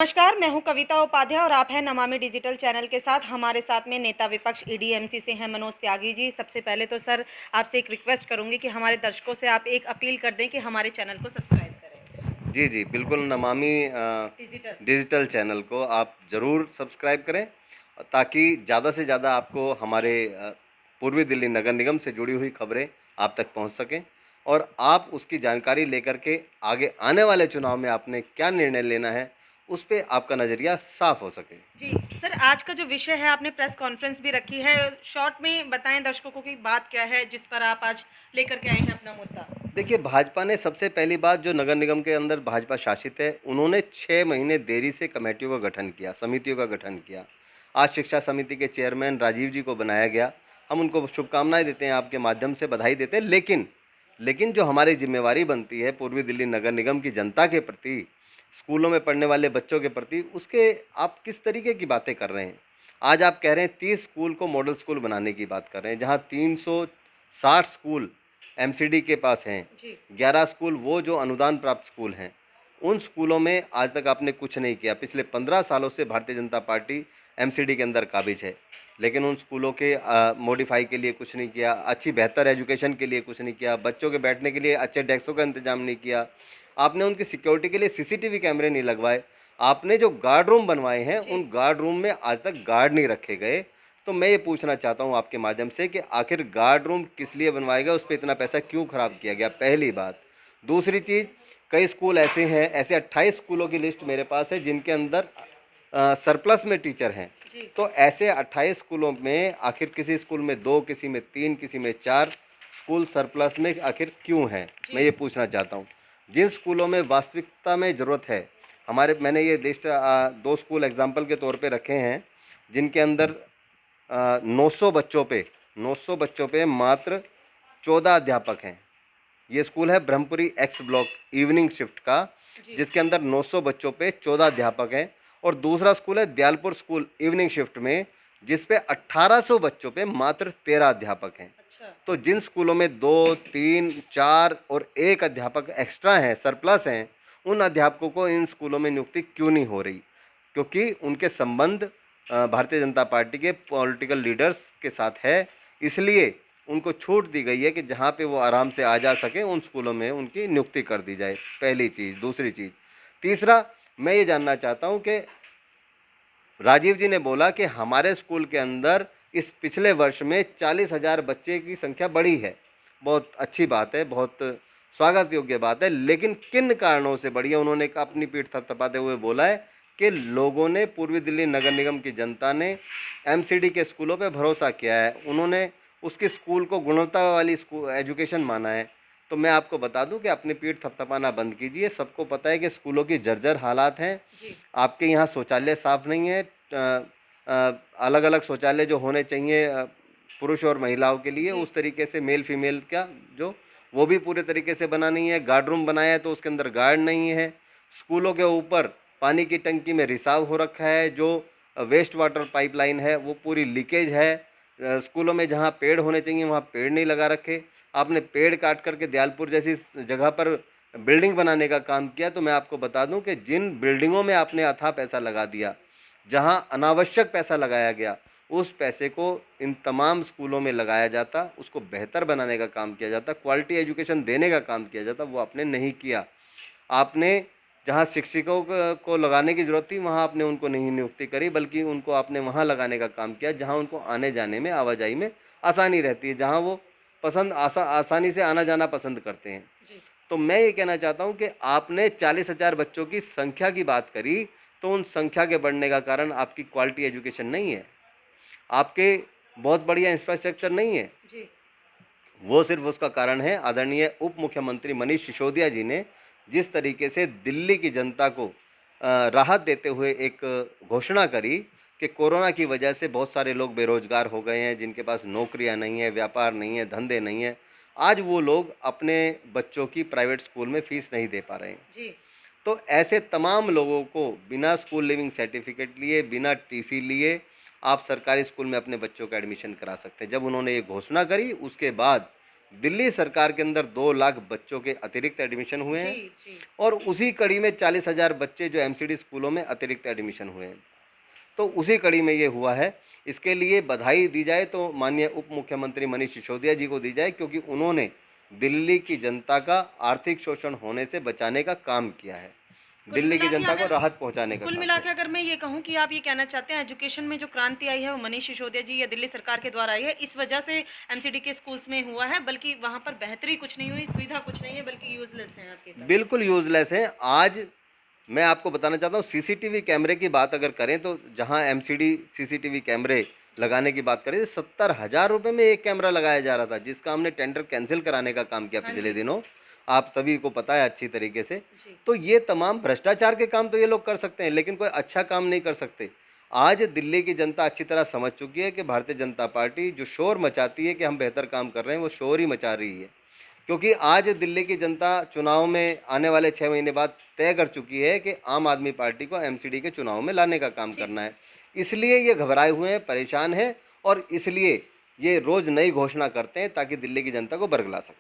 नमस्कार, मैं हूं कविता उपाध्याय और आप हैं नमामि डिजिटल चैनल के साथ। हमारे साथ में नेता विपक्ष ईडीएमसी से हैं मनोज त्यागी जी। सबसे पहले तो सर आपसे एक रिक्वेस्ट करूंगी कि हमारे दर्शकों से आप एक अपील कर दें कि हमारे चैनल को सब्सक्राइब करें। जी, जी, बिल्कुल नमामि डिजिटल डिजिटल चैनल को आप ज़रूर सब्सक्राइब करें ताकि ज़्यादा से ज़्यादा आपको हमारे पूर्वी दिल्ली नगर निगम से जुड़ी हुई खबरें आप तक पहुंच सकें और आप उसकी जानकारी लेकर के आगे आने वाले चुनाव में आपने क्या निर्णय लेना है, उस पे आपका नज़रिया साफ हो सके। जी सर, आज का जो विषय है आपने प्रेस कॉन्फ्रेंस भी रखी है, शॉर्ट में बताएं दर्शकों को कि बात क्या है जिस पर आप आज लेकर के आए हैं अपना मुद्दा। देखिए, भाजपा ने सबसे पहली बात जो नगर निगम के अंदर भाजपा शासित है, उन्होंने 6 महीने देरी से कमेटियों का गठन किया, समितियों का गठन किया। आज शिक्षा समिति के चेयरमैन राजीव जी को बनाया गया। हम उनको शुभकामनाएं देते हैं, आपके माध्यम से बधाई देते हैं। लेकिन जो हमारी जिम्मेवारी बनती है पूर्वी दिल्ली नगर निगम की जनता के प्रति, स्कूलों में पढ़ने वाले बच्चों के प्रति, उसके आप किस तरीके की बातें कर रहे हैं। आज आप कह रहे हैं 30 स्कूल को मॉडल स्कूल बनाने की बात कर रहे हैं, जहाँ 360 स्कूल एमसीडी के पास हैं, 11 स्कूल वो जो अनुदान प्राप्त स्कूल हैं। उन स्कूलों में आज तक आपने कुछ नहीं किया। पिछले 15 सालों से भारतीय जनता पार्टी एमसीडी के अंदर काबिज है, लेकिन उन स्कूलों के मॉडिफाई के लिए कुछ नहीं किया, अच्छी बेहतर एजुकेशन के लिए कुछ नहीं किया, बच्चों के बैठने के लिए अच्छे डेस्कों का इंतजाम नहीं किया। आपने उनकी सिक्योरिटी के लिए सीसीटीवी कैमरे नहीं लगवाए। आपने जो गार्ड रूम बनवाए हैं, उन गार्ड रूम में आज तक गार्ड नहीं रखे गए। तो मैं ये पूछना चाहता हूँ आपके माध्यम से कि आखिर गार्ड रूम किस लिए बनवाया गया, उस पर इतना पैसा क्यों खराब किया गया, पहली बात। दूसरी चीज़, कई स्कूल ऐसे हैं, ऐसे 28 स्कूलों की लिस्ट मेरे पास है जिनके अंदर सरप्लस में टीचर हैं। तो ऐसे 28 स्कूलों में आखिर किसी स्कूल में 2, किसी में 3, किसी में 4 स्कूल सरप्लस में आखिर क्यों हैं, मैं ये पूछना चाहता हूँ। जिन स्कूलों में वास्तविकता में ज़रूरत है, मैंने ये लिस्ट 2 स्कूल एग्जाम्पल के तौर पे रखे हैं जिनके अंदर 900 बच्चों पे मात्र 14 अध्यापक हैं। ये स्कूल है Brahmpuri X block evening shift का, जिसके अंदर 900 बच्चों पे 14 अध्यापक हैं। और दूसरा स्कूल है दयालपुर स्कूल इवनिंग शिफ्ट में, जिस पे 1800 बच्चों पे मात्र 13 अध्यापक हैं। तो जिन स्कूलों में 2, 3, 4 और 1 अध्यापक एक्स्ट्रा हैं, सरप्लस हैं, उन अध्यापकों को इन स्कूलों में नियुक्ति क्यों नहीं हो रही? क्योंकि उनके संबंध भारतीय जनता पार्टी के पॉलिटिकल लीडर्स के साथ है, इसलिए उनको छूट दी गई है कि जहाँ पे वो आराम से आ जा सकें, उन स्कूलों में उनकी नियुक्ति कर दी जाए, पहली चीज़। दूसरी चीज़, तीसरा, मैं ये जानना चाहता हूँ कि राजीव जी ने बोला कि हमारे स्कूल के अंदर इस पिछले वर्ष में 40,000 बच्चे की संख्या बढ़ी है। बहुत अच्छी बात है, बहुत स्वागत योग्य बात है, लेकिन किन कारणों से बढ़ी है? उन्होंने अपनी पीठ थपथपाते हुए बोला है कि लोगों ने, पूर्वी दिल्ली नगर निगम की जनता ने एमसीडी के स्कूलों पे भरोसा किया है। उन्होंने उसके स्कूल को गुणवत्ता वाली स्कूल एजुकेशन माना है। तो मैं आपको बता दूं कि अपनी पीठ थपथपाना बंद कीजिए। सबको पता है कि स्कूलों की जर्जर हालात हैं। आपके यहाँ शौचालय साफ नहीं है। अलग अलग शौचालय जो होने चाहिए पुरुष और महिलाओं के लिए, उस तरीके से मेल फीमेल का जो, वो भी पूरे तरीके से बना नहीं है। गार्ड रूम बनाया है तो उसके अंदर गार्ड नहीं है। स्कूलों के ऊपर पानी की टंकी में रिसाव हो रखा है। जो वेस्ट वाटर पाइपलाइन है वो पूरी लीकेज है। स्कूलों में जहाँ पेड़ होने चाहिए वहाँ पेड़ नहीं लगा रखे। आपने पेड़ काट करके दयालपुर जैसी जगह पर बिल्डिंग बनाने का काम किया। तो मैं आपको बता दूं कि जिन बिल्डिंगों में आपने अथाह पैसा लगा दिया, जहां अनावश्यक पैसा लगाया गया, उस पैसे को इन तमाम स्कूलों में लगाया जाता, उसको बेहतर बनाने का काम किया जाता, क्वालिटी एजुकेशन देने का काम किया जाता। वो आपने नहीं किया। आपने जहाँ शिक्षकों को लगाने की ज़रूरत थी वहाँ आपने उनको नहीं नियुक्ति करी, बल्कि उनको आपने वहाँ लगाने का काम किया जहाँ उनको आने जाने में, आवाजाही में आसानी रहती है, जहाँ वो आसानी से आना जाना पसंद करते हैं। तो मैं ये कहना चाहता हूँ कि आपने 40,000 बच्चों की संख्या की बात करी, तो उन संख्या के बढ़ने का कारण आपकी क्वालिटी एजुकेशन नहीं है, आपके बहुत बढ़िया इंफ्रास्ट्रक्चर नहीं है। वो सिर्फ उसका कारण है आदरणीय उप मुख्यमंत्री मनीष सिसोदिया जी ने जिस तरीके से दिल्ली की जनता को राहत देते हुए एक घोषणा करी कि कोरोना की वजह से बहुत सारे लोग बेरोजगार हो गए हैं, जिनके पास नौकरियां नहीं है, व्यापार नहीं है, धंधे नहीं है, आज वो लोग अपने बच्चों की प्राइवेट स्कूल में फीस नहीं दे पा रहे हैं। तो ऐसे तमाम लोगों को बिना स्कूल लिविंग सर्टिफिकेट लिए, बिना टीसी लिए आप सरकारी स्कूल में अपने बच्चों का एडमिशन करा सकते हैं। जब उन्होंने ये घोषणा करी, उसके बाद दिल्ली सरकार के अंदर 2 लाख बच्चों के अतिरिक्त एडमिशन हुए हैं जी जी और उसी कड़ी में 40,000 बच्चे जो एमसीडी स्कूलों में अतिरिक्त एडमिशन हुए हैं। तो उसी कड़ी में ये हुआ है। इसके लिए बधाई दी जाए तो माननीय उप मुख्यमंत्री मनीष सिसोदिया जी को दी जाए, क्योंकि उन्होंने दिल्ली की जनता का आर्थिक शोषण होने से बचाने का काम किया है, कुल दिल्ली की मिला के जनता को अगर राहत पहुंचाने का कुल काम मिला किया के अगर मैं ये कहूँ कि आप ये कहना चाहते हैं एजुकेशन में जो क्रांति आई है वो मनीष सिसोदिया जी या दिल्ली सरकार के द्वारा आई है, इस वजह से एमसीडी के स्कूल्स में हुआ है, बल्कि वहाँ पर बेहतरी कुछ नहीं हुई, सुविधा कुछ नहीं है, बल्कि यूजलेस है आपके है। हिसाब बिल्कुल यूजलेस है। आज मैं आपको बताना चाहता हूँ, सीसीटीवी कैमरे की बात अगर करें तो जहाँ एमसीडी सीसीटीवी कैमरे लगाने की बात करें, 70,000 रुपये में एक कैमरा लगाया जा रहा था, जिसका हमने टेंडर कैंसिल कराने का काम किया हाँ पिछले जी दिनों, आप सभी को पता है अच्छी तरीके से। जी तो ये तमाम भ्रष्टाचार के काम तो ये लोग कर सकते हैं, लेकिन कोई अच्छा काम नहीं कर सकते। आज दिल्ली की जनता अच्छी तरह समझ चुकी है कि भारतीय जनता पार्टी जो शोर मचाती है कि हम बेहतर काम कर रहे हैं, वो शोर ही मचा रही है। क्योंकि आज दिल्ली की जनता चुनाव में आने वाले 6 महीने बाद तय कर चुकी है कि आम आदमी पार्टी को एमसीडी के चुनाव में लाने का काम ठीक करना है। इसलिए ये घबराए हुए हैं, परेशान हैं, और इसलिए ये रोज़ नई घोषणा करते हैं ताकि दिल्ली की जनता को बरगला सके।